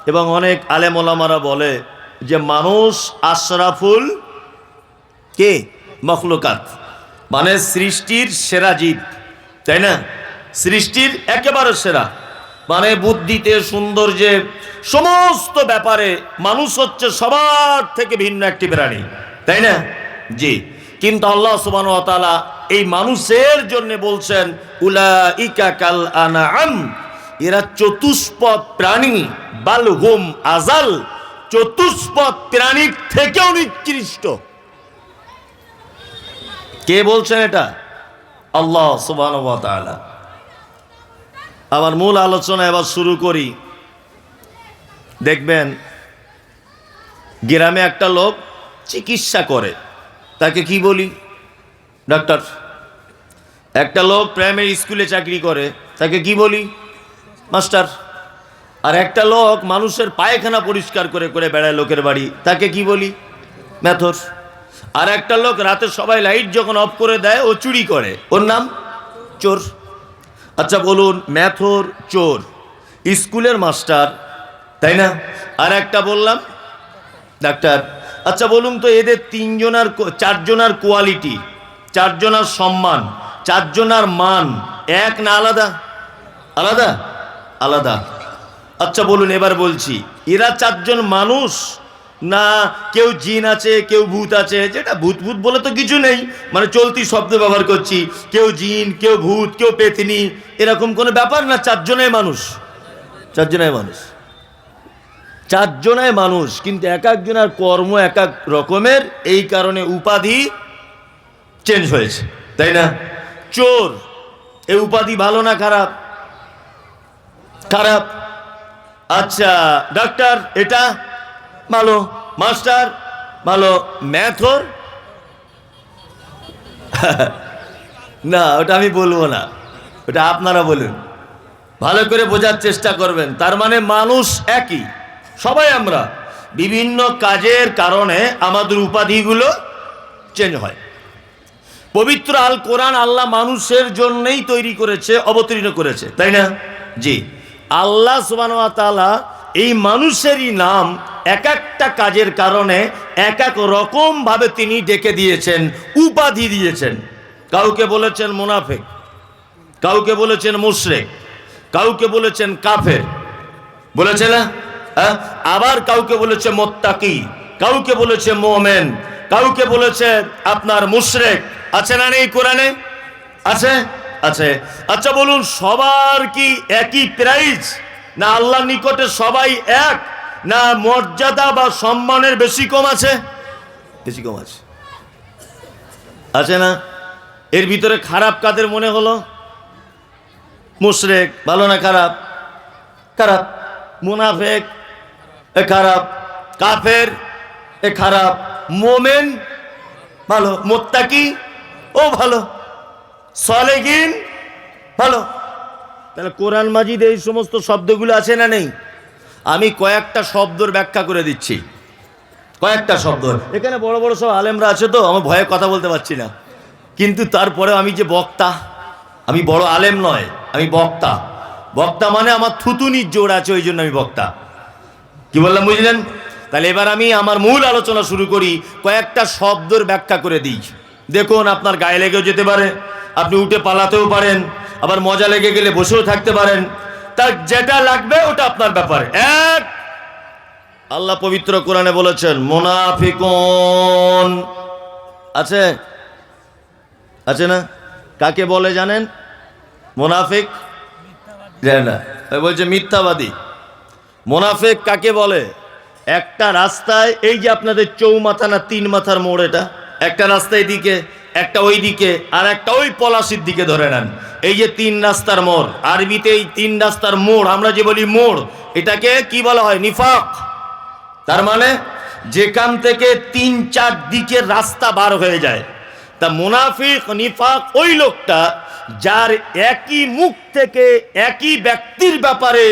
এবং অনেক আলেম ওলামারা বলে যে মানুষ আশরাফুল কে মখলুকাত, মানে সৃষ্টির সেরা জীব, তাই না? সৃষ্টির একেবারে সেরা, মানে বুদ্ধিতে, সৌন্দর্যে, সমস্ত ব্যাপারে মানুষ হচ্ছে সবার থেকে ভিন্ন একটি প্রাণী, তাই না? জি। কিন্তু আল্লাহ সুবহানাহু ওয়া তাআলা এই মানুষের জন্য বলছেন উলাইকা কাল আনআম, এরা চতুষ্পদ প্রাণী, বাল হুম আজাল, চতুষ্পদ প্রাণীর থেকেও নিকৃষ্ট। কে বলছেন এটা? আল্লাহ সুবহানাহু ওয়া তাআলা। আমার মূল আলোচনা এবার শুরু করি। দেখবেন গ্রামে একটা লোক চিকিৎসা করে, তাকে কি বলি? ডাক্তার। একটা লোক প্রাইমারি স্কুলে চাকরি করে, তাকে কি বলি? মাস্টার। আর একটা লোক মানুষের পায়খানা পরিষ্কার করে করে বেড়ায় লোকের বাড়ি, তাকে কি বলি? মেথর। আর একটা লোক রাতে সবাই লাইট যখন অফ করে দেয় ও চুরি করে, ওর নাম চোর। আচ্ছা বলুন, মেথর চোর, স্কুলের মাস্টার, তাই না? আর একটা বললাম ডাক্তার। আচ্ছা বলুন তো, এদের চারজনার কোয়ালিটি, চারজনার সম্মান, চারজনার মান এক না আলাদা? আলাদা? আলাদা। আচ্ছা বলুন, এবার বলছি, এরা চারজন মানুষ না কেউ জিন আছে, কেউ ভূত আছে? যেটা ভূত ভূত বলে তো কিছু নেই, মানে চলতি শব্দ ব্যবহার করছি, কেউ জিন, কেউ ভূত, কেউ পেতনি, এরকম কোনো ব্যাপার না। চারজনাই মানুষ, চারজনাই মানুষ, চারজনাই মানুষ, কিন্তু এক একজনের কর্ম এক এক রকমের, এই কারণে উপাধি চেঞ্জ হয়েছে, তাই না? চোর, এই উপাধি ভালো না খারাপ? খারাপ। আচ্ছা ডাক্তার, এটা ভালো, মাস্টার ভালো, ম্যাথর না, ওটা আমি বলবো না, ওটা আপনারা বলুন, ভালো করে বোঝার চেষ্টা করবেন। তার মানে মানুষ একই, সবাই আমরা, বিভিন্ন কাজের কারণে আমাদের উপাধিগুলো চেঞ্জ হয়। পবিত্র আল কোরআন আল্লাহ মানুষের জন্যই তৈরি করেছে, অবতীর্ণ করেছে, তাই না? জি। আল্লাহ সুবহানাহু ওয়া তাআলা এই মানুষেরই নাম এক একটা কাজের কারণে এক এক রকম ভাবে তিনি ডেকে দিয়েছেন, উপাধি দিয়েছেন। কাউকে বলেছেন মুনাফিক, কাউকে বলেছেন মুশরিক, কাউকে বলেছেন কাফের, বলেছে না? আবার কাউকে বলেছে মুত্তাকি, কাউকে বলেছে মুমিন, কাউকে বলেছে আপনার মুশরিক। আছে না নেই কোরআনে? আছে, আছে। আচ্ছা বলুন, সবার কি একই প্রাইজ, না আল্লাহর নিকটে সবাই এক, না মর্যাদা বা সম্মানের বেশি কম আছে? বেশি কম আছে, আছে না? এর ভিতরে খারাপ কাদের মনে হলো? মুশরিক ভালো না খারাপ? খারাপ। মুনাফিক এ খারাপ, কাফের এ খারাপ, মুমিন ভালো, মুত্তাকি ও ভালো, সালেহিন ভালো। তাহলে কোরআন মাজিদে এই সমস্ত শব্দগুলো আছে না নেই? আমি কয়েকটা শব্দের ব্যাখ্যা করে দিচ্ছি, কয়েকটা শব্দ। এখানে বড় বড় সব আলেমরা আছে, তো আমার ভয়ে কথা বলতে পারছি না, কিন্তু তারপরে আমি যে বক্তা, আমি বড় আলেম নয়, আমি বক্তা। বক্তা মানে আমার থুতুনির জোর আছে, ওই জন্য আমি বক্তা। কি বললাম বুঝলেন? তাহলে এবার আমি আমার মূল আলোচনা শুরু করি, কয়েকটা শব্দের ব্যাখ্যা করে দিই। দেখুন, আপনার গায়ে লেগেও যেতে পারে, আপনি উঠে পালাতেও পারেন, আবার মজা লেগে গেলে বসেও থাকতে পারেন, তার যেটা লাগবে ওটা আপনার ব্যাপারে। এক, আল্লাহ পবিত্র কোরআনে বলেছেন মুনাফিকুন। আছে? আছে না? কাকে বলে জানেন? মুনাফিক জানেন না, বলছে মিথ্যাবাদী। মুনাফিক কাকে বলে? একটা রাস্তায়, এই যে আপনাদের চৌমাথা না তিন মাথার মোড়, এটা একটা রাস্তা এদিকে, একটা ওই দিকে, আর একটা ওই পলাশির দিকে ধরে নেন, এই যে তিন রাস্তার মোড়। আরবিতে এই তিন রাস্তার মোড় আমরা যে বলি মোড়, এটাকে কি বলা হয়? নিফাক। তার মানে যেখান থেকে তিন চার দিকের রাস্তা বার হয়ে যায়। তা মুনাফিক, নিফাক ওই লোকটা যার একই মুখ থেকে একই ব্যক্তির ব্যাপারে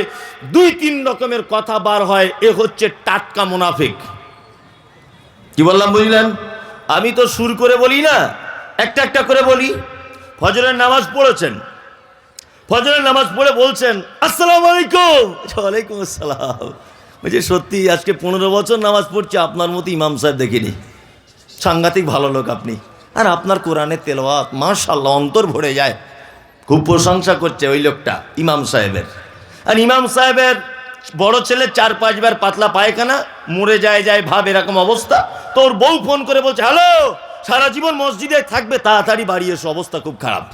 দুই তিন রকমের কথা বার হয়, এ হচ্ছে টাটকা মুনাফিক। কি বললাম বুঝলেন? আমি তো সুর করে বলি না, একটা একটা করে বলি। ফজরের নামাজ পড়েছেন, ফজরের নামাজ পড়ে বলছেন আসসালামু আলাইকুম, ওয়ালাইকুম আসসালাম, বলছে সত্যি আজকে 15 বছর নামাজ পড়ছে, আপনার মতো ইমাম সাহেব দেখিনি। সাংঘাতিক ভালো লোক আপনি, আর আপনার কোরআনের তেলাওয়াত মাশাআল্লাহ অন্তর ভরে যায়। খুব প্রশংসা করছে ওই লোকটা ইমাম সাহেবের। আর ইমাম সাহেবের বড় ছেলে 4-5 বার পাতলা পায়খানা, মরে যায় ভাব, এরকম অবস্থা। তোর বউ ফোন করে বলছে, হ্যালো, সারা জীবন মসজিদে থাকবে, তাড়াতাড়ি বাড়ি এসো, অবস্থা খুব খারাপ।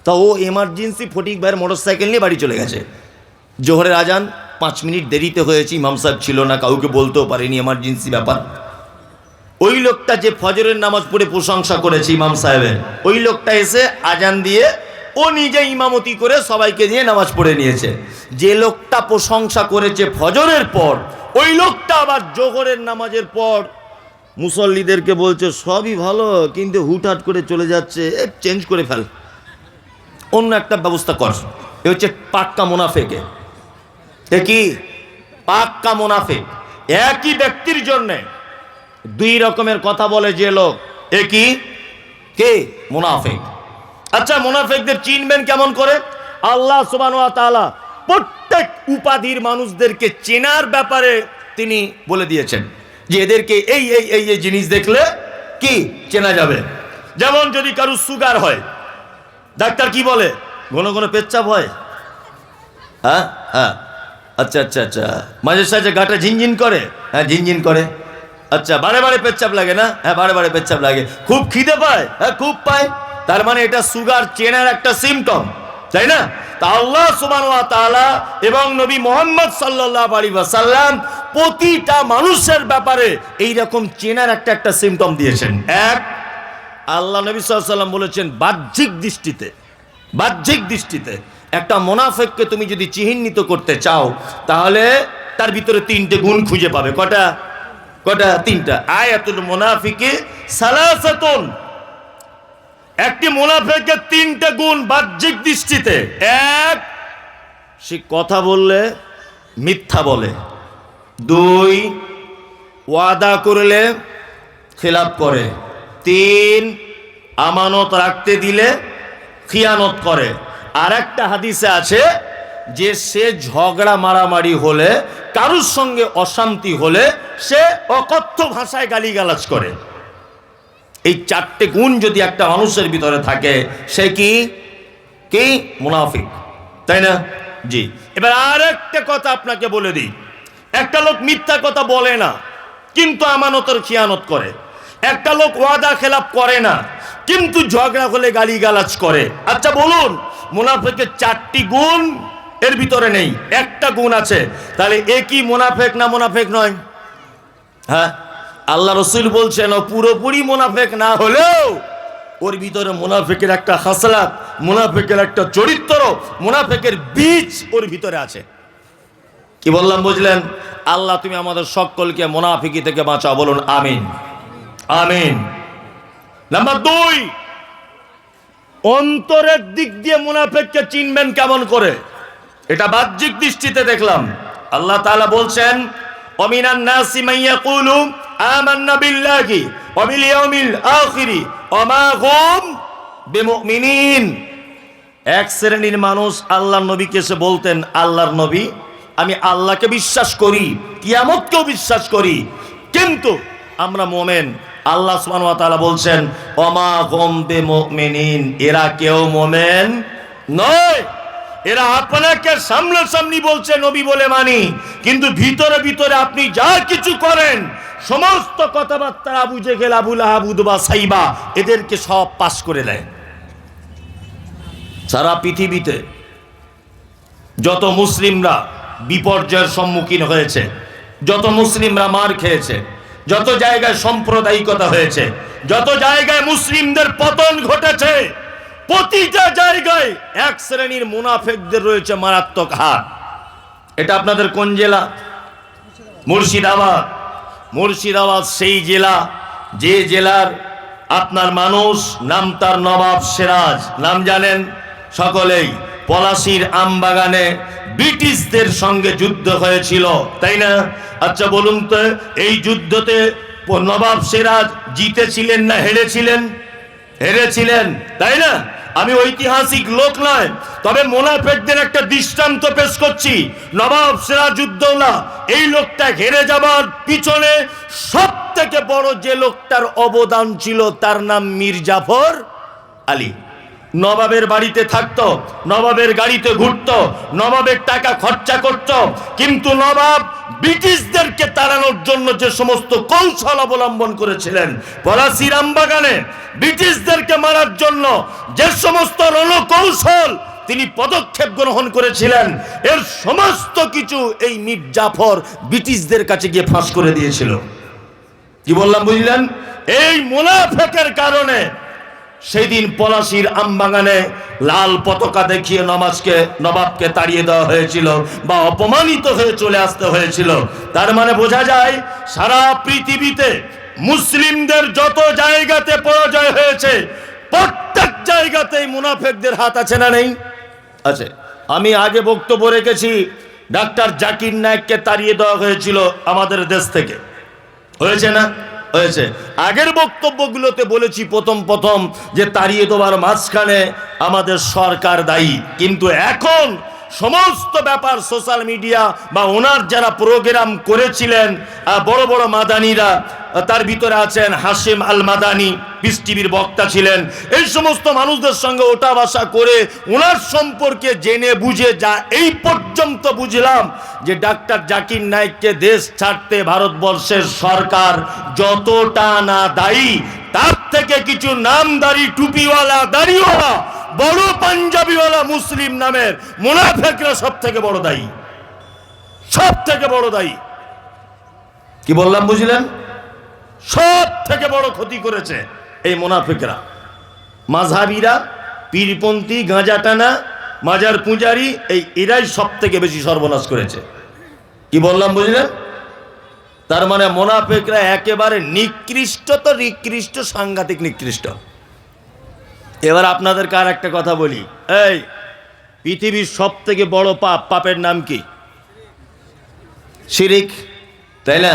তা ও এমার্জেন্সি ফটিক ভাইয়ের মোটরসাইকেল নিয়ে বাড়ি চলে গেছে। জোহরের আজান 5 মিনিট দেরিতে হয়েছে, ইমাম সাহেব ছিল না, কাউকে বলতেও পারেনি, এমার্জেন্সি ব্যাপার। ওই লোকটা যে ফজরের নামাজ পড়ে প্রশংসা করেছে ইমাম সাহেবের, ওই লোকটা এসে আজান দিয়ে ও নিজে ইমামতি করে সবাইকে নিয়ে নামাজ পড়ে নিয়েছে। যে লোকটা প্রশংসা করেছে ফজরের পর, ওই লোকটা আবার জোহরের নামাজের পর মুসল্লিদেরকে বলছে সবই ভালো, কিন্তু হুটহাট করে চলে যাচ্ছে, চেঞ্জ করে ফেল, অন্য একটা ব্যবস্থা কর। এ হচ্ছে পাক্কা মুনাফেকে। এ কি পাক্কা মুনাফেক। একই ব্যক্তির জন্যে 2 রকমের কথা বলে যে লোক, এ কি কে মুনাফেক। আচ্ছা, মুনাফেকদের চিনবেন কেমন করে? আল্লাহ সুবহানাহু ওয়া তাআলা প্রত্যেক উপাধির মানুষদেরকে চেনার ব্যাপারে তিনি বলে দিয়েছেন যে এদেরকে এই এই এই এই জিনিস দেখলে কি চেনা যাবে। যেমন যদি কারো সুগার হয়, ডাক্তার কি বলে? ঘন ঘন পেচ্ছাপ হয়, হ্যাঁ হ্যাঁ, আচ্ছা আচ্ছা আচ্ছা, মাঝে সাঝে গাটা ঝিনঝিন করে, হ্যাঁ ঝিনঝিন করে, আচ্ছা বারে বারে পেচ্ছাপ লাগে না, হ্যাঁ বারে বারে পেচ্ছাপ লাগে, খুব খিদে পায়, হ্যাঁ খুব পায়, তার মানে এটা সুগার চেনার একটা সিমটম, তাই না? তা আল্লাহ সুবহানাহু ওয়া তাআলা এবং নবী মুহাম্মদ সাল্লাল্লাহু আলাইহি ওয়াসাল্লাম প্রতিটা মানুষের ব্যাপারে এই রকম চেনার একটা সিমটম দিয়েছেন। এক, আল্লাহ নবী সাল্লাল্লাহু আলাইহি ওয়াসাল্লাম বলেছেন বাহ্যিক দৃষ্টিতে একটা মুনাফিককে তুমি যদি চিহ্নিত করতে চাও, তাহলে তার ভিতরে 3টে গুণ খুঁজে পাবে। কটা? 3টা। আয়াতুল মুনাফিকি সালাসাতুন। একটি মুনাফিকের 3টে গুণ বাহ্যিক দৃষ্টিতে। এক, সে কথা বললে মিথ্যা বলে। 2, ওয়াদা করলে খিলাফ করে। 3, আমানত রাখতে দিলে খিয়ানত করে। আর একটা হাদিসে আছে যে সে ঝগড়া মারামারি হলে, কারুর সঙ্গে অশান্তি হলে সে অকথ্য ভাষায় গালিগালাজ করে। এই 4টে গুণ যদি একটা মানুষের ভিতরে থাকে, সে কি মুনাফিক, তাই না? জি। এবার আর একটা কথা আপনাকে বলে দিই, একটা লোক মিথ্যা কথা বলে না কিন্তু আমানতের খিয়ানত করে, একটা লোক ওয়াদা খেলাপ করে না কিন্তু ঝগড়া হলে গালিগালাজ করে। আচ্ছা বলুন, মুনাফিকের 4টি গুণ এর ভিতরে নেই, একটা গুণ আছে, তাহলে এ কি মুনাফিক না মুনাফিক নয়? হ্যাঁ, আল্লাহ রাসূল বলছেন ও পুরোপুরি মুনাফিক না হলেও ওর ভিতরে মুনাফিকের একটা খাসলাত, মুনাফিকের একটা চরিত্র, মুনাফিকের বীজ ওর ভিতরে আছে। কি বললাম বুঝলেন? আল্লাহ তুমি আমাদের সকলকে মুনাফিকি থেকে বাঁচাও, বলুন আমিন আমিন। নাম্বার 2, অন্তরের দিক দিয়ে মুনাফিককে চিনবেন কেমন করে? এটা বাহ্যিক দৃষ্টিতে দেখলাম। আল্লাহ তাআলা বলছেন ওমিনান নাসি মান ইয়াকুলু আমান্না বিল্লাহি ওয়া বিল ইয়াউমিল আখিরি ওয়া মা হুম বিমুমিনিন। এক শ্রেণীর মানুষ আল্লাহর নবীকে এসে বলতেন, আল্লাহর নবী, আমি আল্লাহকে বিশ্বাস করি, কিয়ামতকেও বিশ্বাস করি, কিন্তু আমরা মুমিন। আল্লাহ সুবহানাহু ওয়া তাআলা বলছেন ওয়া মা হুম বিমুমিনিন, এরা কেউ মুমিন নয়। এরা আপনাকে সামনাসামনি বলছে নবী বলে মানি, কিন্তু ভিতরে ভিতরে আপনি যা কিছু করেন সমস্ত কথাবার্তা আবু জেহেল, আবু লাহাব, উতবা, সাইবা এদেরকে সব পাস করে দেয়। সারা পৃথিবীতে যত মুসলিমরা বিপর্যয়ের সম্মুখীন হয়েছে, যত মুসলিমরা মার খেয়েছে, যত জায়গায় সাম্প্রদায়িকতা হয়েছে, যত জায়গায় মুসলিমদের পতন ঘটেছে, প্রতিটা জায়গায় এক শ্রেণীর মুনাফিকদের রয়েছে মারাত্মক হাত। এটা আপনাদের কোন জেলা? মুর্শিদাবাদ। মুর্শিদাবাদ সেই জেলা যে জেলার আপনার মানুষ নাম তার নবাব সিরাজ, নাম জানেন সকলেই। পলাশীর আমবাগানে ব্রিটিশদের সঙ্গে যুদ্ধ হয়েছিল, তাই না? আচ্ছা বলুন তো, এই যুদ্ধতে নবাব সিরাজ জিতেছিলেন না হেরেছিলেন? হেরেছিলেন, তাই না? আমি ঐতিহাসিক লোক নয়, তবে মুনাফিকদের একটা দৃষ্টান্ত পেশ করছি। নবাব সিরাজউদ্দৌলা এই লোকটা হেরে যাবার পিছনে সব থেকে বড় যে লোকটার অবদান ছিল তার নাম মীর জাফর আলী। নবাবের বাড়িতে থাকতো, নবাবের গাড়িতে ঘুরতো, নবাবের টাকা খরচা করত, কিন্তু নবাব ব্রিটিশদেরকে তাড়ানোর জন্য যে সমস্ত কৌশল অবলম্বন করেছিলেন, পলাশীর আমবাগানে ব্রিটিশদেরকে মারার জন্য যে সমস্ত রণকৌশল তিনি পদক্ষেপ গ্রহণ করেছিলেন, এর সমস্ত কিছু এই মীর জাফর ব্রিটিশদের কাছে গিয়ে ফাঁস করে দিয়েছিল। কি বললাম বুঝলেন? এই মুনাফিকের কারণে সেই দিন পলাশীর আমবাগানে লাল পতাকা দেখিয়ে নবাবকে তাড়িয়ে দেওয়া হয়েছিল বা অপমানিত হয়ে চলে আসতে হয়েছিল। তার মানে বোঝা যায় সারা পৃথিবীতে মুসলিমদের যত জায়গাতে পরাজয় হয়েছে প্রত্যেক জায়গাতেই মুনাফিকদের হাত আছে না নেই? আছে। আমি আগে বক্তব্য রেখেছি, ডাক্তার জাকির নায়েককে তাড়িয়ে দেওয়া হয়েছিল আমাদের দেশ থেকে, হয়েছে না? হয়েছে। আগের বক্তব্যগুলোতে বলেছি প্রথম যে তাড়িয়ে দেওয়ার মাঝখানে আমাদের সরকার দায়ী, কিন্তু এখন সমস্ত ব্যাপার সোশ্যাল মিডিয়া বা ওনার যারা প্রোগ্রাম করেছিলেন বড় বড় মাদানিরা, তার ভিতরে আছেন হাশিম আল মাদানি, পিস টিভির বক্তা ছিলেন, এই সমস্ত মানুষদের সঙ্গে ওঠা বসা করে ওনার সম্পর্কে জেনে বুঝে যা এই পর্যন্ত বুঝলাম যে ডাক্তার জাকির নায়েককে দেশ ছাড়তে ভারতবর্ষের সরকার যতটা না দায়ী, তার থেকে কিছু নামদারি টুপিওয়ালা দাড়িওয়ালা বড় পাঞ্জাবিওয়ালা মুসলিম নামের মুনাফিকরা সব থেকে বড় দায়ী, সব থেকে বড় দায়ী। কি বললাম বুঝলেন? সব থেকে বড় ক্ষতি করেছে এই মুনাফিকরা। মাযহাবীরা, পীরপন্থী, গাঁজা টানা, মাজার পূজারি, এরাই সব থেকে বেশি সর্বনাশ করেছে। কি বললাম বুঝলেন? তার মানে মুনাফিকরা একেবারে নিকৃষ্ট, তো নিকৃষ্ট, সাংঘাতিক নিকৃষ্ট। এবার আপনাদেরকে আর একটা কথা বলি, এই পৃথিবীর সব থেকে বড় পাপের নাম কি? শিরিক, তাই না?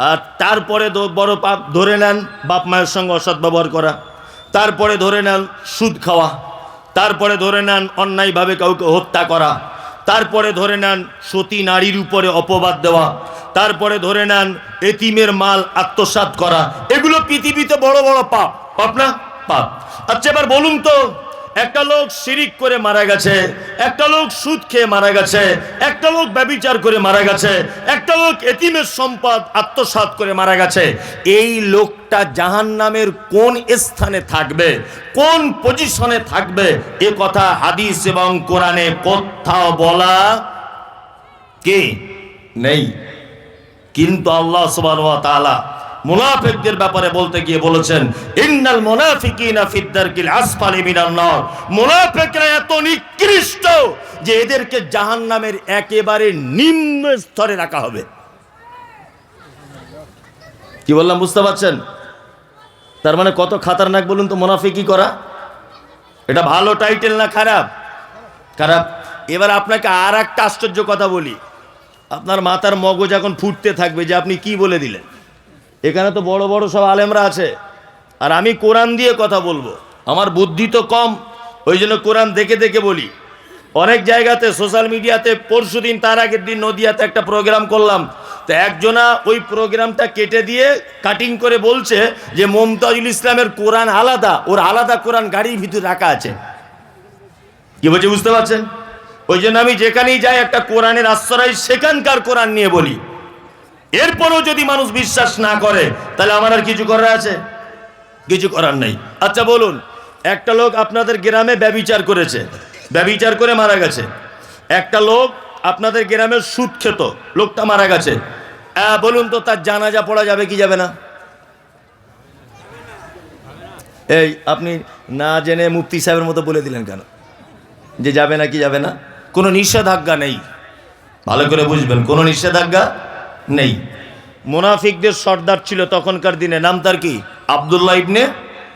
আর তারপরে বড় পাপ ধরে নেন বাপ মায়ের সঙ্গে অসৎ ব্যবহার করা, তারপরে ধরে নেন সুদ খাওয়া, তারপরে ধরে নেন অন্যায়ভাবে কাউকে হত্যা করা, তারপরে ধরে নেন সতী নারীর উপরে অপবাদ দেওয়া, তারপরে ধরে নেন এতিমের মাল আত্মসাৎ করা। এগুলো পৃথিবীতে বড় বড় পাপ, পাপ না? পাপ। আচ্ছা এবার বলুন তো, একটা লোক শিরিক করে মারা গেছে, একটা লোক সুদ খেয়ে মারা গেছে, একটা লোক ব্যভিচার করে মারা গেছে, একটা লোক এতিমের সম্পদ আত্মসাৎ করে মারা গেছে, এই লোকটা জাহান্নামের কোন স্থানে থাকবে, কোন পজিশনে থাকবে, এ কথা হাদিস এবং কোরআনে কোথাও বলা কি নেই। কিন্তু আল্লাহ সুবহানাহু ওয়া তাআলা মুনাফিকদের ব্যাপারে বলতে গিয়ে বলেছেন, ইন্নাল মুনাফিকিনা ফিদ দারকিল আসফালি মিনান নার। মুনাফিকরা এত নিকৃষ্ট যে এদেরকে জাহান্নামের একেবারে নিম্ন স্তরে রাখা হবে। কি বললাম বুঝতে পারছেন? তার মানে কত খাতারনাক বলুন তো মুনাফিকি করা। এটা ভালো টাইটেল না খারাপ? খারাপ। এবার আপনাকে আর একটা আশ্চর্য কথা বলি, আপনার মাথার মগজ এখন ফুটতে থাকবে যে আপনি কি বলে দিলেন। এখানে তো বড় বড় সব আলেমরা আছে, আর আমি কোরআন দিয়ে কথা বলবো, আমার বুদ্ধি তো কম, ওই জন্য কোরআন দেখে দেখে বলি। অনেক জায়গাতে সোশ্যাল মিডিয়াতে, পরশুদিন তার আগের দিন নদিয়াতে একটা প্রোগ্রাম করলাম, তো একজনা ওই প্রোগ্রামটা কেটে দিয়ে কাটিং করে বলছে যে মমতাজুল ইসলামের কোরআন আলাদা, ওর আলাদা কোরআন গাড়ির ভিতরে রাখা আছে। কি বলছে বুঝতে পারছেন? ওই জন্য আমি যেখানেই যাই একটা কোরআনের আশ্রয় সেখানকার কোরআন নিয়ে বলি। এরপরও যদি মানুষ বিশ্বাস না করে তাহলে আমার আর কিছু করার আছে? কিছু করার নেই। আচ্ছা বলুন, একটা লোক আপনাদের গ্রামে ব্যভিচার করেছে, ব্যভিচার করে মারা গেছে। একটা লোক আপনাদের গ্রামে সুদ খেত, লোকটা মারা গেছে। বলুন তো তার জানাজা পড়া যাবে কি যাবে না? এই আপনি না জেনে মুফতি সাহেবের মতো বলে দিলেন কেন যে যাবে না? কি যাবে না? কোনো নিষেধাজ্ঞা নেই, ভালো করে বুঝবেন, কোনো নিষেধাজ্ঞা নেই। মুনাফিকদের সর্দার ছিল তখনকার দিনে, নাম তার কি? আব্দুল্লাহ ইবনে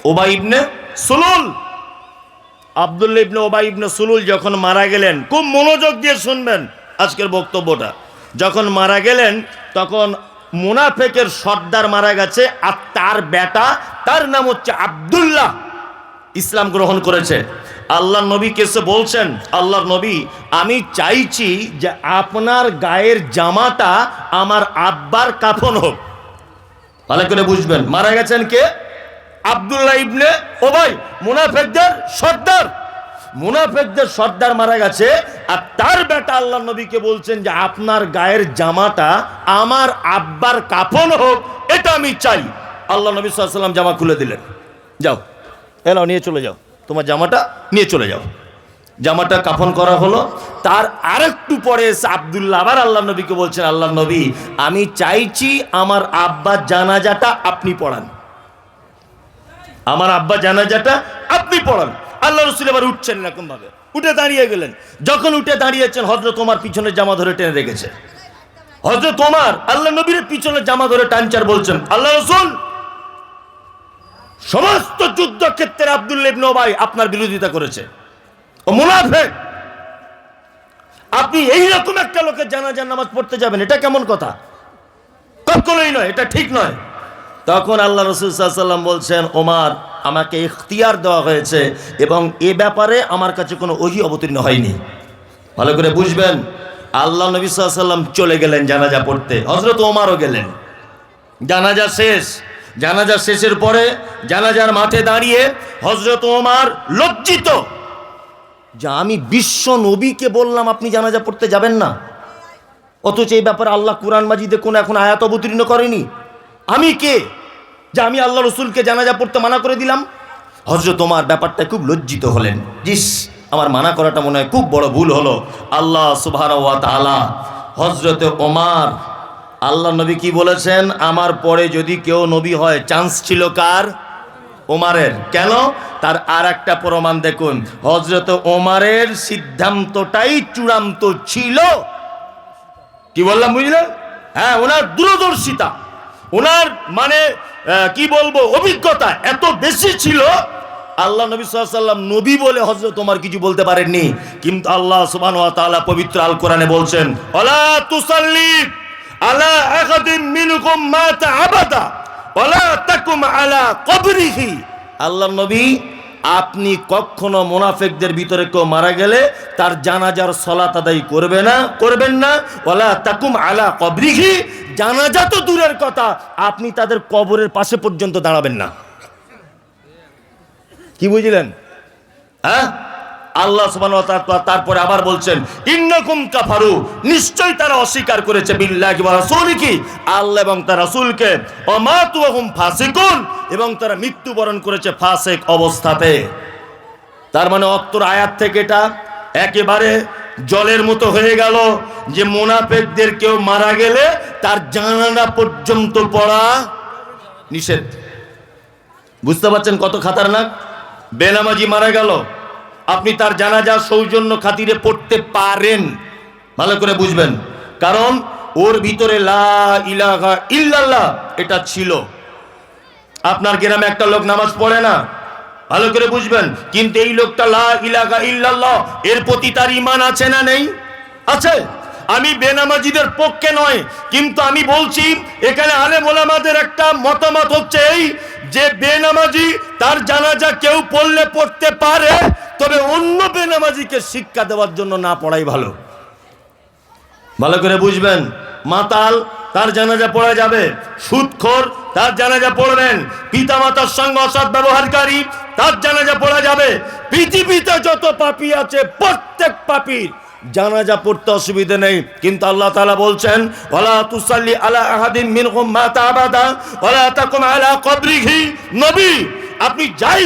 উবাই ইবনে সুলুল। আব্দুল্লাহ ইবনে উবাই ইবনে সুলুল যখন মারা গেলেন, খুব মনোযোগ দিয়ে শুনবেন আজকের বক্তব্যটা, যখন মারা গেলেন তখন মুনাফিকের সর্দার মারা গেছে, আর তার বেটা, তার নাম হচ্ছে আব্দুল্লাহ। ইসলাম গ্রহণ করেছে। আল্লাহ নবী কেসে বলছেন, আল্লাহ নবী আমি চাইছি যে আপনার গায়ের জামাটা আমার আব্বার কাফন হোক। ভালো করে বুঝবেন, মারা গেছেন কে? আব্দুল্লাহ ইবনে উবাই, মুনাফিকদের সর্দার। মুনাফিকদের সর্দার মারা গেছে, আর তার বেটা আল্লাহ নবীকে বলছেন যে আপনার গায়ের জামাটা আমার আব্বার কাফন হোক, এটা আমি চাই। আল্লাহ নবী সাল্লাল্লাহু আলাইহি ওয়াসাল্লাম জামা খুলে দিলেন, যাও এলাও নিয়ে চলে যাও, তোমার জামাটা নিয়ে চলে যাও। জামাটা কাফন করা হলো। তার আরেকটু পরে এসে আব্দুল্লাহ আবার আল্লাহ নবীকে বলছেন, আল্লাহ নবী আমি চাইছি আমার আব্বার জানাজাটা আপনি পড়ান, আমার আব্বা জানাজাটা আপনি পড়ান। আল্লাহ রাসূল এবার উঠছেন এরকম ভাবে, উঠে দাঁড়িয়ে গেলেন। যখন উঠে দাঁড়িয়েছেন, হযরত ওমর পিছনে জামা ধরে টেনে রেখেছে। হযরত ওমর আল্লাহ নবীর পিছনে জামা ধরে টানচার বলছেন, আল্লাহ রাসূল সমস্ত যুদ্ধক্ষেত্রে আব্দুল্লাহ ইবনে উবাই আপনার বিরোধিতা করেছে, ও মুনাফিক। আপনি এইরকম একটা লোকের জানাজার নামাজ পড়তে যাবেন, এটা কেমন কথা? কখনোই নয়, এটা ঠিক নয়। তখন আল্লাহ রাসূল সাল্লাল্লাহু আলাইহি ওয়াসাল্লাম বলছেন, ওমর আমাকে ইখতিয়ার দেওয়া হয়েছে এবং এ ব্যাপারে আমার কাছে কোনো ওহী অবতীর্ণ হয়নি। ভালো করে বুঝবেন। আল্লাহ নবী সাল্লাল্লাহু আলাইহি ওয়াসাল্লাম চলে গেলেন জানাজা পড়তে, হযরত ওমরও গেলেন। জানাজা শেষ। জানাজা শেষের পরে জানাজার মাঠে দাঁড়িয়ে হযরত ওমর লজ্জিত যে আমি বিশ্ব নবীকে বললাম আপনি জানাজা পড়তে যাবেন না, অথচ এই ব্যাপারে আল্লাহ কুরআন মাজিদে কোনো এখন আয়াত অবতীর্ণ করেনি। আমি কে যে আমি আল্লাহ রসুলকে জানাজা পড়তে মানা করে দিলাম? হযরত ওমর ব্যাপারটা খুব লজ্জিত হলেন, জিস আমার মানা করাটা মনে হয় খুব বড় ভুল হলো। আল্লাহ সুবহানাহু ওয়া তাআলা হযরত ওমর, আল্লাহ নবী কি বলেছেন, আমার পরে যদি কেউ নবী হয় চান্স ছিল কার? ওমরের। কেন? তার আর একটা প্রমাণ দেখুন, হযরত ওমরের সিদ্ধান্তটাই চূড়ান্ত ছিল। কি বললাম বুঝলেন? হ্যাঁ, ওনার দূরদর্শিতা, ওনার মানে কি বলবো অভিজ্ঞতা এত বেশি ছিল। আল্লাহ নবী সাল্লাল্লাহু আলাইহি ওয়াসাল্লাম নবী বলে হযরত ওমর কিছু বলতে পারেননি, কিন্তু আল্লাহ সুবহানাহু ওয়া তাআলা পবিত্র আল কোরআনে বলছেন, ওয়ালা তুসাল্লি আলা আহাদিন মিনকুম মাতা আবাদা ওয়ালা তাকুম আলা কবরিহি। আল্লাহ নবী আপনি কখনো মুনাফিকদের ভিতরে কেউ মারা গেলে তার জানাজার সালাত আদায় করবেন না। ওয়ালা তাকুম আলা কবরিহি, জানাজা তো দূরের কথা, আপনি তাদের কবরের পাশে পর্যন্ত দাঁড়াবেন না। কি বুঝলেন? হ্যাঁ, আল্লাহ সুবহানাহু ওয়া তাআলা তারপরে আবার বলছেন, ইন্নাকুম কাফারু, নিশ্চয় তারা অস্বীকার করেছে বিল্লাহি ওয়া রাসূলিহি, আল্লাহ এবং তার রাসূলকে, ওয়া মাতু ওয়া হুম ফাসিকুন, এবং তারা মৃত্যুবরণ করেছে ফাসিক অবস্থাতে। তার মানে অত্তর আয়াত থেকে এটা একেবারে জলের মতো হয়ে গেল যে মুনাফিকদের কেউ মারা গেলে তার জানাজা পর্যন্ত পড়া নিষেধ। বুঝতে পারছেন কত খাতারনাক? বেনামাজি মারা গেল, আপনি তার জানাজা সৌজন্য খাতিরে পড়তে পারেন, ভালো করে বুঝবেন, কারণ ওর ভিতরে লা ইলাহা ইল্লাল্লাহ এটা ছিল। আপনার গ্রামে একটা লোক নামাজ পড়ে না, ভালো করে বুঝবেন, কিন্তু এই লোকটা লা ইলাহা ইল্লাল্লাহ এর প্রতি তার ঈমান আছে না নেই? আছে। আমি বেনামাজিদের পক্ষে নয়, কিন্তু আমি বলছি এখানে আলেম ওলামাদের একটা মতামত হচ্ছে এই যে বেনামাজি তার জানাজা কেউ পড়লে পড়তে পারে, তবে অন্য বেনামাজিকে শিক্ষা দেওয়ার জন্য না পড়াই ভালো। ভালো করে বুঝবেন, মাতাল তার জানাজা পড়া যাবে, সুদখোর তার জানাজা পড়বেন, পিতামাতার সঙ্গে অসৎ ব্যবহারকারী তার জানাজা পড়া যাবে। পৃথিবীতে যত পাপী আছে প্রত্যেক পাপীর জানাজা পড়তে অসুবিধা নেই, কিন্তু আল্লাহ তাআলা বলছেন, ওয়ালা তুসাল্লি আলা আহাদিন মিনহুম মাতা আবাদা ওয়ালা তাকুম আলা কবরিহি। নবী আপনি যাই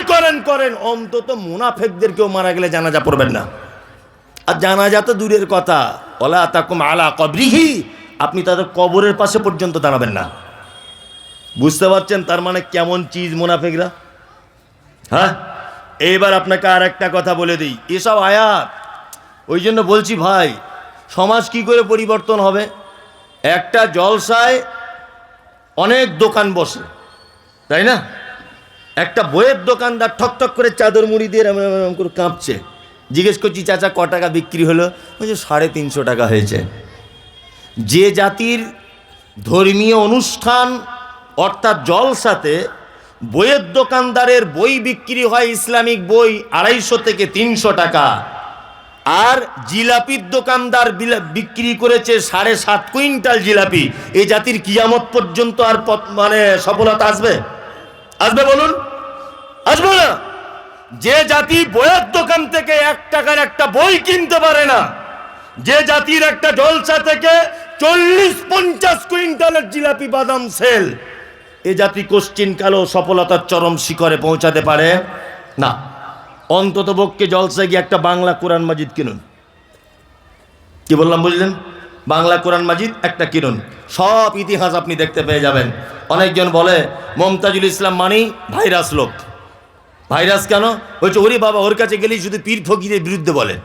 করেন অন্তত মুনাফিকদের কেউ মারা গেলে জানাজা পড়বেন না। আর জানাজা তো দূরের কথা, ওয়ালা তাকুম আলা কবরিহি, আপনি তাদের কবরের পাশে পর্যন্ত দাঁড়াবেন না। বুঝতে পারছেন তার মানে কেমন চিজ মুনাফিকরা? হ্যাঁ, এইবার আপনাকে আর একটা কথা বলে দিই, এসব আয়াত, ওই জন্য বলছি ভাই, সমাজ কি করে পরিবর্তন হবে? একটা জলসায় অনেক দোকান বসে, তাই না? একটা বইয়ের দোকানদার ঠকঠক করে চাদর মুড়ি দিয়ে এরম করে কাঁপছে। জিজ্ঞেস করছি, চাচা ক টাকা বিক্রি হলো? বলছে 350 টাকা হয়েছে। যে জাতির ধর্মীয় অনুষ্ঠান অর্থাৎ জলসাতে বইয়ের দোকানদারের বই বিক্রি হয় ইসলামিক বই 250 থেকে 300 টাকা, আর জিলাপির দোকানদার বিক্রি করেছে 7.5 কুইন্টাল জিলাপি। এই জাতির কিয়ামত পর্যন্ত আর মানে সফলতা আসবে? আসবে বলুন? আসবে না। যে জাতি বইয়ের দোকান থেকে 1 টাকার একটা বই কিনতে পারে না, যে জাতির একটা জলসা থেকে 40-50 কুইন্টালের জিলাপি বাদাম সেল, এ জাতি কোশ্চিন কালো সফলতার চরম শিখরে পৌঁছাতে পারে না। অন্তত পক্ষে জলসায় গিয়ে একটা বাংলা কোরআন মাজিদ কিনুন। কি বললাম বুঝলেন? বাংলা কোরআন মাজিদ একটা কিনুন, সব ইতিহাস আপনি দেখতে পেয়ে যাবেন। অনেকজন বলে মমতাজুল ইসলাম মানেই ভাইরাস লোক। ভাইরাস কেন? বলছে ওরে বাবা, ওর কাছে গেলেই শুধু পীর ফকিরের বিরুদ্ধে বলে।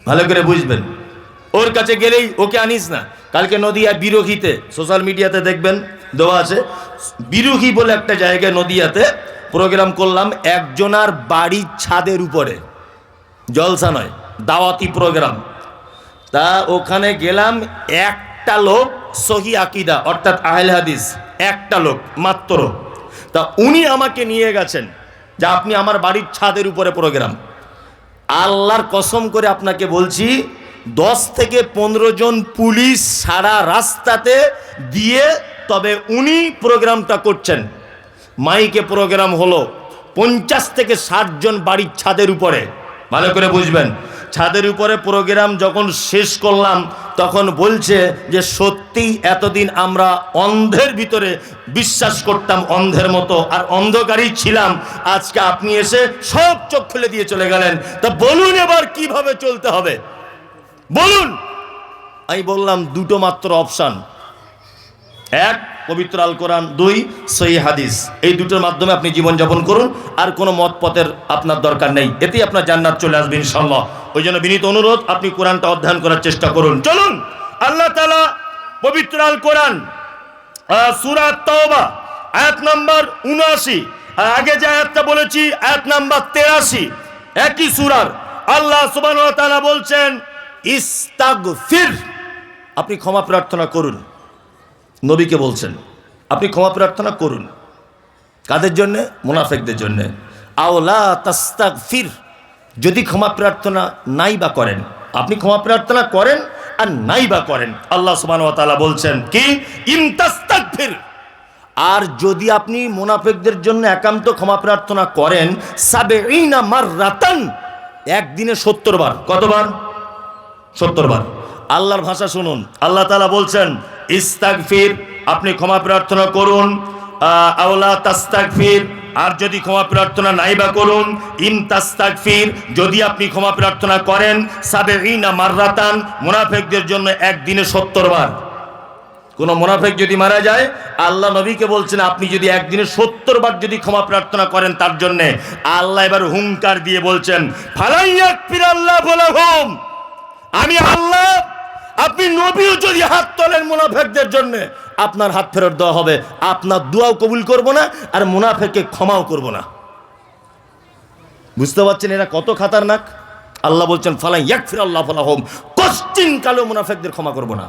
ভালো করে বুঝবেন, ওর কাছে গেলেই ওকে আনিস না। কালকে নদিয়া বিরোহীতে সোশ্যাল মিডিয়াতে দেখবেন দেওয়া আছে, বিরোহী বলে একটা জায়গায় নদিয়াতে প্রোগ্রাম করলাম, একজনার বাড়ির ছাদের উপরে, জলসা নয়, দাওয়াতি প্রোগ্রাম। তা ওখানে গেলাম, একটা লোক সহি আকিদা অর্থাৎ আহলে হাদিস, একটা লোক মাত্র। তা উনি আমাকে নিয়ে গেছেন যে আপনি আমার বাড়ির ছাদের উপরে প্রোগ্রাম। আল্লাহর কসম করে আপনাকে বলছি, 10 থেকে 15 জন পুলিশ সারা রাস্তাতে দিয়ে তবে উনি প্রোগ্রামটা করছেন। মাইকে প্রোগ্রাম হলো, 50 থেকে 60 জন বাড়ির ছাদের উপরে। ভালো করে বুঝবেন, ছাদের উপরে প্রোগ্রাম যখন শেষ করলাম তখন বলছে যে সত্যি এতদিন আমরা অন্ধের ভিতরে বিশ্বাস করতাম, অন্ধের মতো, আর অন্ধকারই ছিলাম। আজকে আপনি এসে সব চোখ খুলে দিয়ে চলে গেলেন। তা বলুন এবার কিভাবে চলতে হবে বলুন? আমি বললাম দুটো মাত্র অপশান, 1 পবিত্র আল কোরআন, 2 সহিহ হাদিস। এই দুটোর মাধ্যমে আপনি জীবনযাপন করুন, আর কোনো মত পথের আপনার দরকার নেই, এতেই আপনার জান্নাত চলে আসবে ইনশাআল্লাহ। ওই জন্য বিনীত অনুরোধ, আপনি কোরআনটা অধ্যয়ন করার চেষ্টা করুন। চলুন, আল্লাহ তাআলা পবিত্র আল কোরআন সূরা তাওবা আয়াত নাম্বার 79, আর আগে যে আয়াতটা বলেছি আয়াত নাম্বার 83, একই সূরার আল্লাহ সুবহানাহু ওয়া তাআলা বলছেন ইস্তাগফির, আপনি ক্ষমা প্রার্থনা করুন। নবীকে বলছেন আপনি ক্ষমা প্রার্থনা করুন। কাদের জন্য? মুনাফিকদের জন্য। আওলা তাস্তাগফির, যদি ক্ষমা প্রার্থনা নাই বা করেন, আপনি ক্ষমা প্রার্থনা করেন আর নাই বা করেন, আল্লাহ সুবহানাহু ওয়া তাআলা বলছেন কি ইন তাস্তাগফির, আর যদি আপনি মুনাফিকদের জন্য একান্ত ক্ষমা প্রার্থনা করেন 70 মাররাতান, একদিনে 70 বার। কতবার? 70 বার। আল্লাহর ভাষা শুনুন, আল্লাহ তাআলা বলছেন ইস্তাগফির, আপনি ক্ষমা প্রার্থনা করুন। আওলা তাস্তাগফির, আর যদি ক্ষমা প্রার্থনা নাই বা করুন। ইন তাস্তাগফির, যদি আপনি ক্ষমা প্রার্থনা করেন 70 মাররাতান, মুনাফিকদের জন্য একদিনে 70 বার। কোন মুনাফিক যদি মারা যায়, আল্লাহ নবীকে বলছেন আপনি যদি একদিনে 70 বার যদি ক্ষমা প্রার্থনা করেন তার জন্য, আল্লাহ এবার হুঙ্কার দিয়ে বলছেন ফালাইয়াকফিরাল্লাহু লাহুম, আমি আল্লাহ, আপনি নবীও যদি হাত তোলেন মুনাফিকদের জন্য, আপনার হাত ফেরত দেওয়া হবে, আপনার দোয়াও কবুল করব না, আর মুনাফিককে ক্ষমাও করব না। বুঝতে পারছেন এরা কত খাতারনাক? আল্লাহ বলছেন ফালাইয়াকফিরাল্লাহু লাহুম, কোশ্চিন কালো মুনাফিকদের ক্ষমা করব না।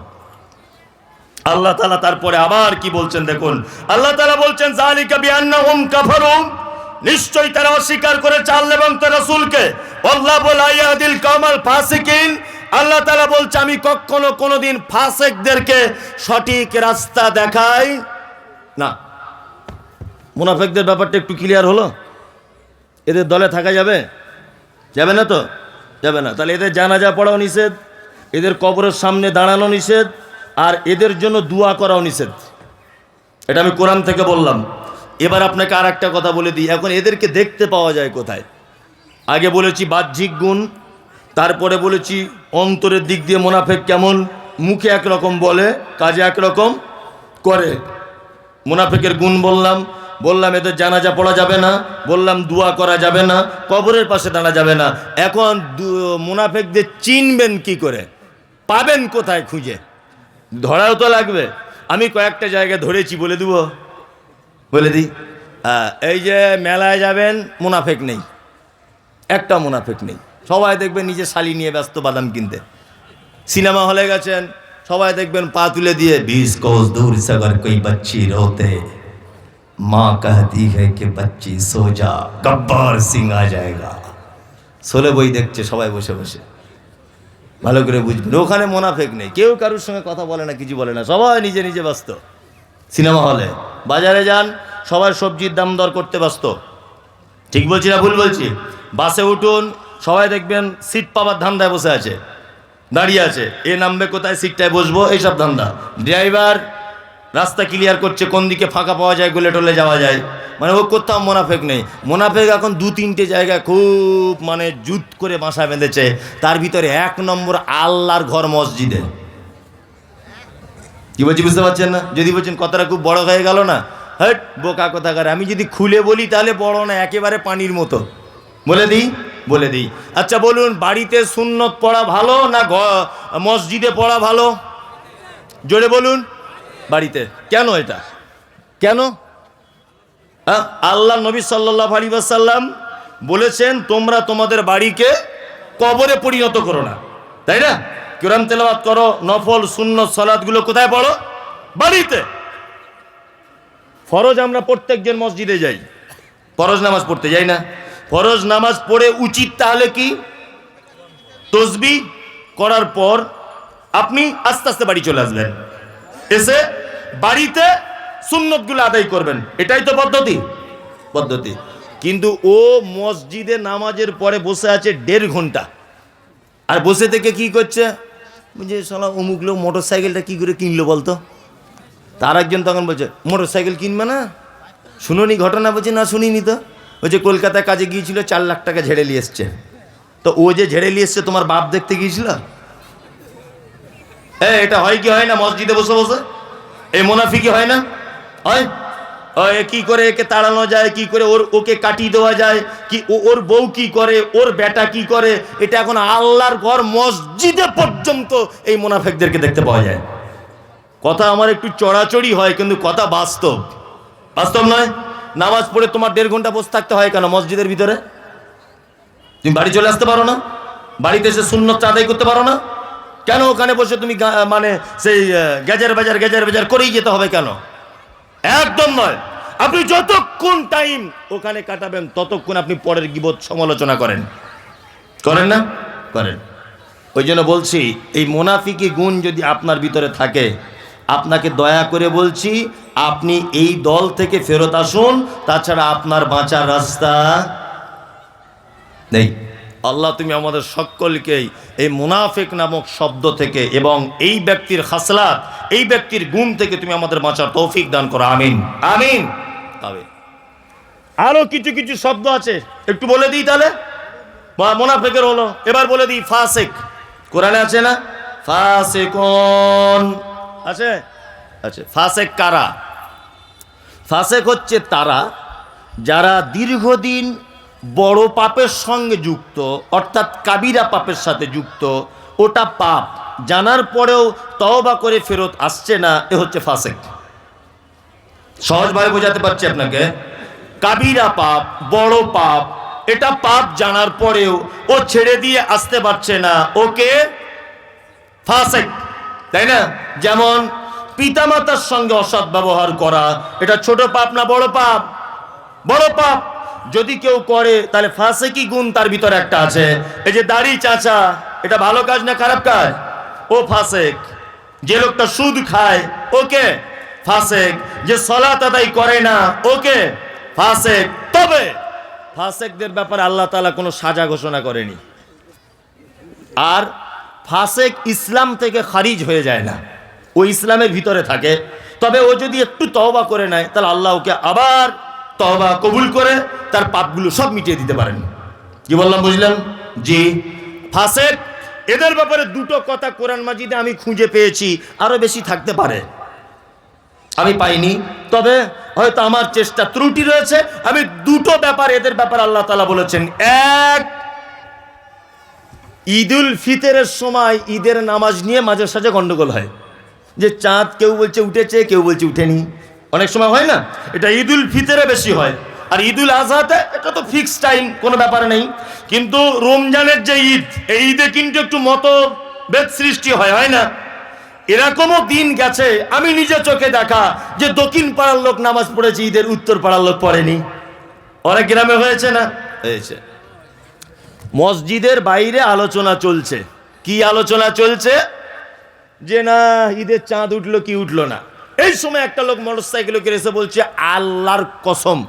আল্লাহ তাআলা তারপরে আবার কি বলছেন দেখুন, আল্লাহ তাআলা বলছেন যালিকা বিআন্নাহুম কাফারু, নিশ্চয়ই তারা অস্বীকার করেছে আল্লাহ এবং তার রাসূলকে। আল্লাহু লা ইয়াহদিল কওমাল ফাসিকিন, আল্লাহ তাআলা বলছে আমি কখনো কোনোদিন ফাসিকদেরকে সঠিক রাস্তা দেখাই না। মুনাফিকদের ব্যাপারটা একটু ক্লিয়ার হলো? এদের দলে থাকা যাবে? যাবে না তো? যাবে না। তাহলে এদের জানাজা পড়াও নিষেধ, এদের কবরের সামনে দাঁড়ানো নিষেধ, আর এদের জন্য দোয়া করাও নিষেধ। এটা আমি কোরআন থেকে বললাম। এবার আপনাকে আর একটা কথা বলে দিই, এখন এদেরকে দেখতে পাওয়া যায় কোথায়? আগে বলেছি বাহ্যিক গুণ, তারপরে বলেছি অন্তরের দিক দিয়ে মুনাফিক কেমন, মুখে একরকম বলে কাজে একরকম করে। মুনাফিকের গুণ বললাম এদের জানাজা পড়া যাবে না, বললাম দোয়া করা যাবে না, কবরের পাশে দাঁড়া যাবে না। এখন মুনাফিকদের চিনবেন কি করে, পাবেন কোথায় খুঁজে? ধরাও তো লাগবে। আমি কয়েকটা জায়গায় ধরেছি, বলে দিব, বলে দিই। এই যে মেলায় যাবেন, মুনাফিক নেই, একটা মুনাফিক নেই। সবাই দেখবেন নিজে শালি নিয়ে ব্যস্ত বাদাম কিনতে। সিনেমা হলে গেছেন, সবাই দেখবেন পা তুলে দিয়ে 20 কোস দূর সাগর কই বাচ্চি রোতে, মা कहती है कि बच्ची सो जा गब्बर सिंह आ जाएगा। সোলে বই দেখছে সবাই বসে বসে, ভালো করে বুঝবেন। ওখানে মোনাফেক নেই, কেউ কারোর সঙ্গে কথা বলে না, কিছু বলে না, সবাই নিজে নিজে ব্যস্ত। সিনেমা হলে, বাজারে যান, সবাই সবজির দাম দর করতে ব্যস্ত। ঠিক বলছি না ভুল বলছি? বাসে উঠুন, সবাই দেখবেন সিট পাওয়ার ধান্দায় বসে আছে, দাঁড়িয়ে আছে, এ নামবে কোথায়, সিটটায় বসবো, এইসব ধান্দা। ড্রাইভার রাস্তা ক্লিয়ার করছে, কোন দিকে ফাঁকা পাওয়া যায়, গোলে টোলে যাওয়া যায়, মানে ও কোথাও মোনাফেক নেই। মোনাফেক এখন 2-3টে জায়গায় খুব মানে জুত করে বাসা বেঁধেছে, তার ভিতরে 1 নম্বর আল্লাহর ঘর মসজিদে। কি বলছি বুঝতে পারছেন না? যদি বলছেন কথাটা খুব বড় হয়ে গেল না, হ্যাট বোকা কথাকার, আমি যদি খুলে বলি তাহলে বড় না, একেবারে পানির মতো। বলে দিই। আচ্ছা বলুন, বাড়িতে সুন্নত পড়া ভালো না মসজিদে পড়া ভালো? জোরে বলুন। বাড়িতে। কেন এটা? কেন? আল্লাহ নবী সাল্লাল্লাহু আলাইহি ওয়াসাল্লাম বলেছেন, তোমরা তোমাদের বাড়িকে কবরে পরিণত করো না, তাই না? কোরআন তেলাওয়াত করো, নফল সুন্নত সালাতগুলো কোথায় পড়ো? বাড়িতে। ফরজ আমরা প্রত্যেকজন মসজিদে যাই, ফরজ নামাজ পড়তে যাই না? ফরজ নামাজ পড়ে উচিত তাহলে কি, তাসবিহ করার পর আপনি আস্তে আস্তে বাড়ি চলে আসবেন, এসে বাড়িতে সুন্নতগুলো আদায় করবেন, এটাই তো পদ্ধতি। কিন্তু ও মসজিদে নামাজের পরে বসে আছে 1.5 ঘন্টা, আর বসে থেকে কি করছে, বুঝে শালা অমুক লোক মোটর সাইকেলটা কী করে কিনলো বলতো? তার একজন তখন বলছে, মোটর সাইকেল কিনবে না? শুনোনি ঘটনা? বলছে না শুনিনি তো। বলছে কলকাতায় কাজে গিয়েছিল, 4 লাখ টাকা ঝেড়ে নিয়ে এসছে। তো ও যে ঝেড়ে নিয়ে এসছে তোমার বাপ দেখতে গিয়েছিল? এটা হয় কি হয় না মসজিদে বসে বসে? এই মুনাফিকি হয় না? হয়। কি করে একে তাড়ানো যায়, কি করে ওকে কাটিয়ে দেওয়া যায়, কি ওর বউ কি করে, ওর বেটা কি করে, এটা এখন আল্লাহর ঘর মসজিদে পর্যন্ত এই মুনাফিকদেরকে দেখতে পাওয়া যায়। কথা আমার একটু চড়াচড়ি হয়, কিন্তু কথা বাস্তব নয়। নামাজ পড়ে তোমার 1.5 ঘন্টা বসে থাকতে হয় কেন মসজিদের ভিতরে? তুমি বাড়ি চলে আসতে পারো না? বাড়িতে এসে সুন্নত আদায় করতে পারো না কেন? ওখানে বসে তুমি মানে সেই গেজার বাজার করেই যেতে হবে কেন? একদম নয়। আপনি যতক্ষণ টাইম ওখানে কাটাবেন ততক্ষণ আপনি পরের গীবত সমালোচনা করেন না? করেন। ওই জন্য বলছি, এই মুনাফিকি গুণ যদি আপনার ভিতরে থাকে, আপনাকে দয়া করে বলছি, আপনি এই দল থেকে ফেরত আসুন, তাছাড়া আপনার বাঁচার রাস্তা নেই। আল্লাহ তুমি আমাদের সকলকেই এই মুনাফিক নামক শব্দ থেকে এবং এই ব্যক্তির খাসলাত, এই ব্যক্তির গুণ থেকে তুমি আমাদের বাঁচার তৌফিক দান করো। আমিন আমিন আমিন। আরো কিছু শব্দ আছে, একটু বলে দিই তাহলে। মুনাফিকের হলো, এবার বলে দিই ফাসিক। কোরআনে আছে না? ফাসিকুন আছে। আচ্ছা, ফাসিক কারা? ফাসিক হচ্ছে তারা যারা দীর্ঘদিন বড় পাপের সঙ্গে যুক্ত, অর্থাৎ কাবিরা পাপের সাথে যুক্ত, ওটা পাপ জানার পরেও তওবা করে ফেরত আসছে না, এ হচ্ছে ফাসিক। সহজভাবে বোঝাতে পারছি আপনাকে। কাবিরা পাপ, বড় পাপ, এটা পাপ জানার পরেও ও ছেড়ে দিয়ে আসতে পারছে না, ওকে ফাসিক, তাই না? যেমন পিতামাতার সঙ্গে অসৎ ব্যবহার করা, এটা ছোট পাপ না বড় পাপ? বড় পাপ। যদি কেউ করে তাহলে ফাসিকি গুণ তার ভিতরে একটা আছে। এই যে দাড়ি চাচা, এটা ভালো কাজ না খারাপ কাজ? ও ফাসিক। যে লোকটা সুদ খায়, ওকে ফাসিক। যে সালাত আদায় করে না, ওকে ফাসিক। তবে ফাসিকদের ব্যাপারে আল্লাহ তাআলা কোনো সাজা ঘোষণা করেনি। আর ফাসিক ইসলাম থেকে খারিজ হয়ে যায় না, ও ইসলামের ভিতরে থাকে। তবে ও যদি একটু তওবা করে নেয়, তাহলে আল্লাহ ওকে আবার তওবা কবুল করে তার পাপগুলো সব মিটিয়ে দিতে পারেন। কি বললাম বুঝলেন? জি। ফাসিক, এদের ব্যাপারে 2টো কথা কোরআন মাজিদে আমি খুঁজে পেয়েছি, আরো বেশি থাকতে পারে, আমি পাইনি। তবে হয়তো আমার চেষ্টা ত্রুটি রয়েছে। আমি 2টো ব্যাপার এদের ব্যাপারে আল্লাহ তাআলা বলেছেন। এক, ঈদুল ফিতরের সময় ঈদের নামাজ নিয়ে মাঝে সাঝে গন্ডগোল হয়, যে চাঁদ কেউ বলছে উঠেছে, কেউ বলছে উঠেনি, অনেক সময় হয় না? এটা ঈদুল ফিতরে বেশি হয়। আর ঈদুল আজহাতে এটা তো ফিক্সড টাইম, কোনো ব্যাপার নেই। কিন্তু রমজানের যে ঈদ, এই ঈদে কিন্তু একটু মতভেদ সৃষ্টি হয় না? এরকমও দিন গেছে আমি নিজে চোখে দেখা যে দক্ষিণ পাড়ার লোক নামাজ পড়েছে, ঈদের উত্তর পাড়ার লোক পড়েনি। অনেক গ্রামে হয়েছে না? হয়েছে। মসজিদের বাইরে আলোচনা চলছে। কি আলোচনা চলছে? যে না ঈদের চাঁদ উঠলো কি উঠলো না। এই সময় একটা লোক মোটরসাইকেলে করে এসে বলছে, আল্লাহর কসম,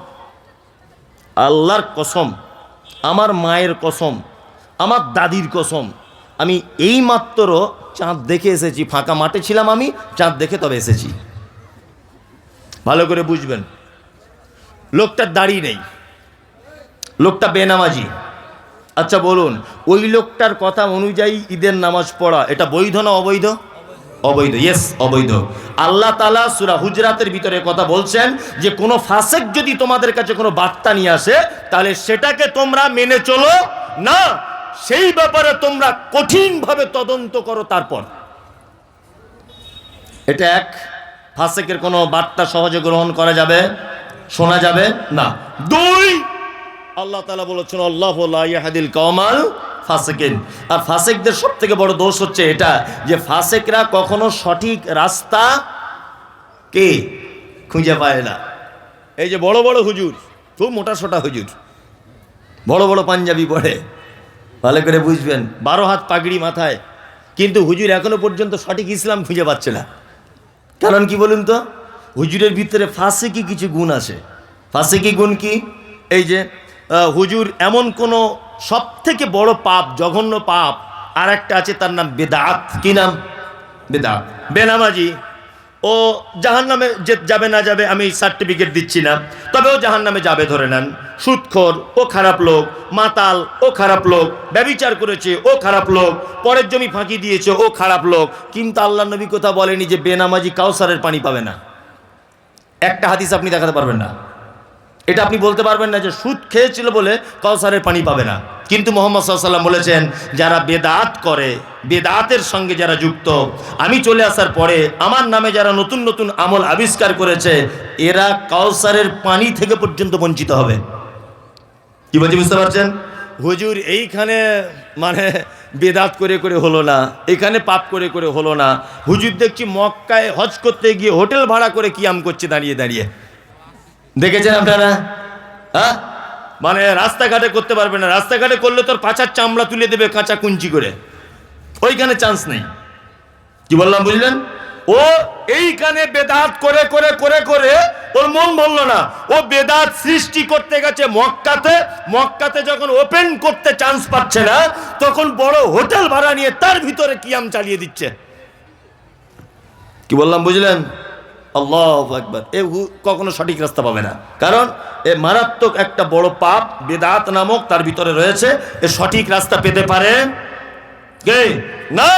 আল্লাহর কসম, আমার মায়ের কসম, আমার দাদির কসম, আমি এই মাত্র চাঁদ দেখে এসেছি, ফাঁকা মাঠে ছিলাম আমি, চাঁদ দেখে তবে এসেছি। ভালো করে বুঝবেন, লোকটার দাড়ি নেই, লোকটা বেনামাজি। আচ্ছা বলুন, ওই লোকটার কথা অনুযায়ী ঈদের নামাজ পড়া এটা বৈধ না অবৈধ? অবৈধ। ইয়েস, অবৈধ। আল্লাহ তাআলা সূরা হুজরাতের ভিতরে কথা বলছেন যে কোনো ফাসিক যদি তোমাদের কাছে কোনো বার্তা নিয়ে আসে তাহলে সেটাকে তোমরা মেনে চলো না, সেই ব্যাপারে তোমরা কঠিনভাবে তদন্ত করো। তারপর এটা এক, ফাসিকের কোনো বার্তা সহজে গ্রহণ করা যাবে, শোনা যাবে না। দুই, আল্লাহ তাআলা বলেছেন আল্লাহু লা ইয়াহদিল কওমাল ফাসিকিন। আর ফাসিকদের সবথেকে বড় দোষ হচ্ছে এটা যে ফাসিকরা কখনো সঠিক রাস্তা কে খুঁজে পায় না। এই যে বড় বড় হুজুর, খুব মোটা সোটা হুজুর, বড় বড় পাঞ্জাবি পরে, ভালো করে বুঝবেন, 12 হাত পাগড়ি মাথায়, কিন্তু হুজুর এখনো পর্যন্ত সঠিক ইসলাম খুঁজে পাচ্ছে না। কারণ কি বলুন তো? হুজুরের ভিতরে ফাসিকি কিছু গুণ আছে। ফাসিকি গুণ কি? এই যে হুজুর এমন কোনো সব থেকে বড় পাপ, জঘন্য পাপ আর একটা আছে, তার নাম বেদাত। কি নাম? বেদাত। বেনামাজি, ও জাহান্নামে যাবে না যাবে আমি সার্টিফিকেট দিচ্ছি না, তবে ও জাহান্নামে যাবে ধরে নেন। সুদখোর, ও খারাপ লোক। মাতাল, ও খারাপ লোক। ব্যভিচার করেছে, ও খারাপ লোক। পরের জমি ফাঁকি দিয়েছে, ও খারাপ লোক। কিন্তু আল্লাহ নবী কথা বলেনি যে বেনামাজি কাউসারের পানি পাবে না। একটা হাদিস আপনি দেখাতে পারবেন না। এটা আপনি বলতে পারবেন না যে সুদ খেয়েছিল বলে কাউসারের পানি পাবে না। কিন্তু মুহাম্মদ সাল্লাল্লাহু আলাইহি ওয়াসাল্লাম বলেছেন যারা বেদাত করে, বেদাতের সঙ্গে যারা যুক্ত, আমি চলে আসার পরে আমার নামে যারা নতুন নতুন আমল আবিষ্কার করেছে, এরা কাউসারের পানি থেকে পর্যন্ত বঞ্চিত হবে। কি বলছি বুঝতে পারছেন? হুজুর এইখানে মানে বেদাত করে করে হলো না, এখানে পাপ করে করে হলো না। হুজুর দেখছি মক্কায় হজ করতে গিয়ে হোটেল ভাড়া করে কিয়াম করছে দাঁড়িয়ে দাঁড়িয়ে। দেখেছেন আপনারা? হ্যাঁ, মানে রাস্তাঘাটে করতে পারবে না, রাস্তাঘাটে করলে তোর পাছার চামড়া তুলে দেবে কাঁচা কুঞ্চি করে, ওইখানে চান্স নেই। কি বললাম বুঝলেন? ও এইখানে বেদাত করে করে করে করে ওর মন বলল না, ও বেদাত সৃষ্টি করতে গেছে মক্কাতে। মক্কাতে যখন ওপেন করতে চান্স পাচ্ছে না, তখন বড় হোটেল ভাড়া নিয়ে তার ভিতরে কিয়াম চালিয়ে দিচ্ছে। কি বললাম বুঝলেন? আল্লাহু আকবার। এ কখনো সঠিক রাস্তা পাবে না, কারণ এ মারাত্মক একটা বড় পাপ বেদাত নামক তার ভিতরে রয়েছে। এ সঠিক রাস্তা পেতে পারে কে? না।